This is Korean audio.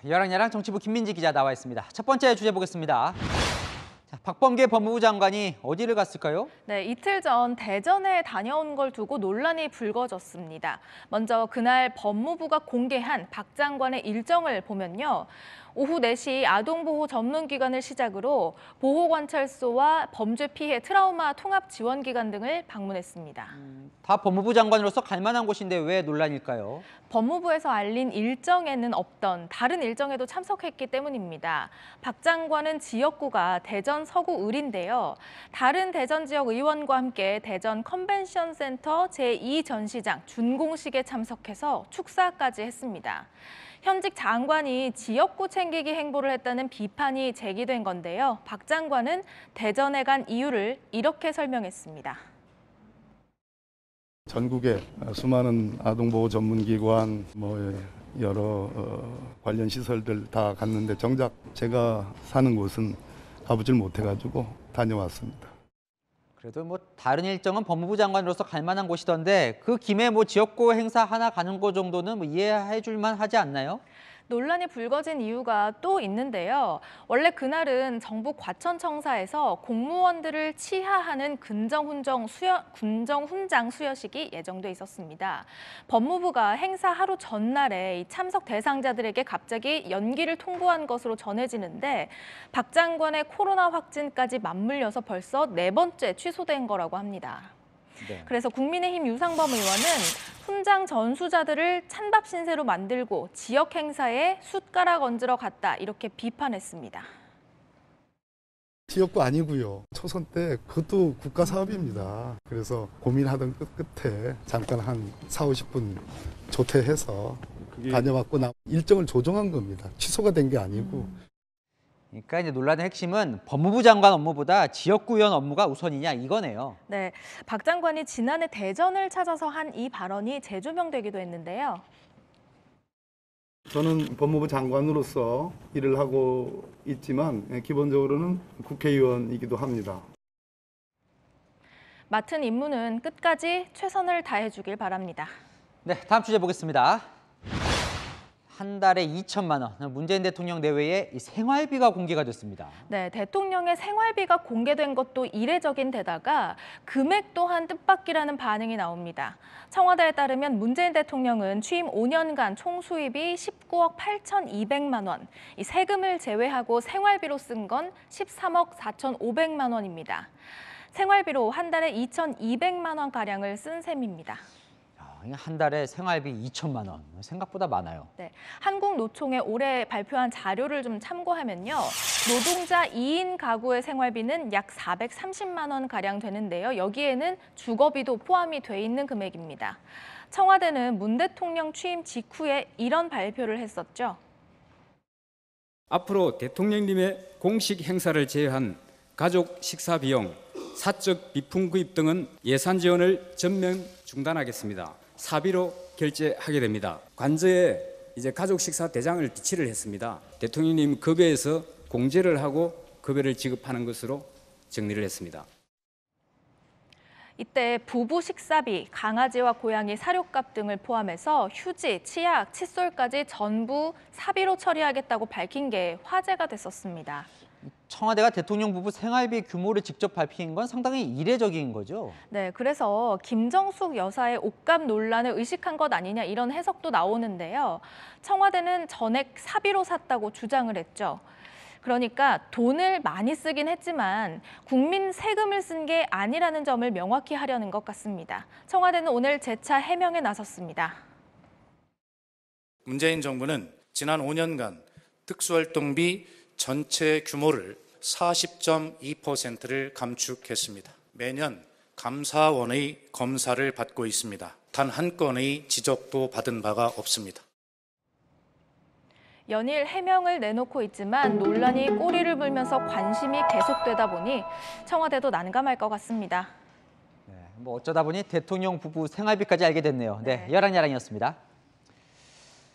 여랑야랑 정치부 김민지 기자 나와 있습니다. 첫 번째 주제 보겠습니다. 자, 박범계 법무부 장관이 어디를 갔을까요? 네, 이틀 전 대전에 다녀온 걸 두고 논란이 불거졌습니다. 먼저 그날 법무부가 공개한 박 장관의 일정을 보면요. 오후 4시 아동보호 전문기관을 시작으로 보호관찰소와 범죄피해 트라우마 통합지원기관 등을 방문했습니다. 다 법무부 장관으로서 갈 만한 곳인데 왜 논란일까요? 법무부에서 알린 일정에는 없던 다른 일정에도 참석했기 때문입니다. 박 장관은 지역구가 대전 서구 을인데요. 다른 대전 지역 의원과 함께 대전 컨벤션센터 제2전시장 준공식에 참석해서 축사까지 했습니다. 현직 장관이 지역구 챙기기 행보를 했다는 비판이 제기된 건데요. 박 장관은 대전에 간 이유를 이렇게 설명했습니다. 전국에 수많은 아동보호 전문기관, 여러 관련 시설들 다 갔는데 정작 제가 사는 곳은 가보질 못해가지고 다녀왔습니다. 그래도 다른 일정은 법무부 장관으로서 갈 만한 곳이던데 그 김에 지역구 행사 하나 가는 거 정도는 이해해 줄 만하지 않나요? 논란이 불거진 이유가 또 있는데요. 원래 그날은 정부 과천청사에서 공무원들을 치하하는 군정훈장 수여식이 예정돼 있었습니다. 법무부가 행사 하루 전날에 참석 대상자들에게 갑자기 연기를 통보한 것으로 전해지는데 박 장관의 코로나 확진까지 맞물려서 벌써 4번째 취소된 거라고 합니다. 네. 그래서 국민의힘 유상범 의원은 훈장 전수자들을 찬밥 신세로 만들고 지역 행사에 숟가락 얹으러 갔다 이렇게 비판했습니다. 지역구 아니고요. 초선 때 그것도 국가 사업입니다. 그래서 고민하던 끝에 잠깐 한 40-50분 조퇴해서 다녀왔고 일정을 조정한 겁니다. 취소가 된 게 아니고. 그러니까 이제 논란의 핵심은 법무부 장관 업무보다 지역구 의원 업무가 우선이냐 이거네요. 네, 박 장관이 지난해 대전을 찾아서 한 이 발언이 재조명되기도 했는데요. 저는 법무부 장관으로서 일을 하고 있지만 기본적으로는 국회의원이기도 합니다. 맡은 임무는 끝까지 최선을 다해주길 바랍니다. 네, 다음 주제 보겠습니다. 한 달에 2천만 원, 문재인 대통령 내외의 이 생활비가 공개가 됐습니다. 네, 대통령의 생활비가 공개된 것도 이례적인 데다가 금액 또한 뜻밖이라는 반응이 나옵니다. 청와대에 따르면 문재인 대통령은 취임 5년간 총 수입이 19억 8,200만 원, 이 세금을 제외하고 생활비로 쓴 건 13억 4,500만 원입니다. 생활비로 한 달에 2,200만 원가량을 쓴 셈입니다. 한 달에 생활비 2천만 원, 생각보다 많아요. 네, 한국노총에 올해 발표한 자료를 좀 참고하면요. 노동자 2인 가구의 생활비는 약 430만 원가량 되는데요. 여기에는 주거비도 포함이 돼 있는 금액입니다. 청와대는 문 대통령 취임 직후에 이런 발표를 했었죠. 앞으로 대통령님의 공식 행사를 제외한 가족 식사 비용, 사적 비품 구입 등은 예산 지원을 전면 중단하겠습니다. 사비로 결제하게 됩니다. 관저에 가족 식사 대장을 비치를 했습니다. 대통령님 급여에서 공제를 하고 급여를 지급하는 것으로 정리를 했습니다. 이때 부부 식사비, 강아지와 고양이 사료값 등을 포함해서 휴지, 치약, 칫솔까지 전부 사비로 처리하겠다고 밝힌 게 화제가 됐었습니다. 청와대가 대통령 부부 생활비 규모를 직접 밝힌 건 상당히 이례적인 거죠? 네, 그래서 김정숙 여사의 옷값 논란을 의식한 것 아니냐 이런 해석도 나오는데요. 청와대는 전액 사비로 샀다고 주장을 했죠. 그러니까 돈을 많이 쓰긴 했지만 국민 세금을 쓴 게 아니라는 점을 명확히 하려는 것 같습니다. 청와대는 오늘 재차 해명에 나섰습니다. 문재인 정부는 지난 5년간 특수활동비 전체 규모를 40.2%를 감축했습니다. 매년 감사원의 검사를 받고 있습니다. 단 한 건의 지적도 받은 바가 없습니다. 연일 해명을 내놓고 있지만 논란이 꼬리를 물면서 관심이 계속되다 보니 청와대도 난감할 것 같습니다. 네, 어쩌다 보니 대통령 부부 생활비까지 알게 됐네요. 네, 여랑야랑이었습니다.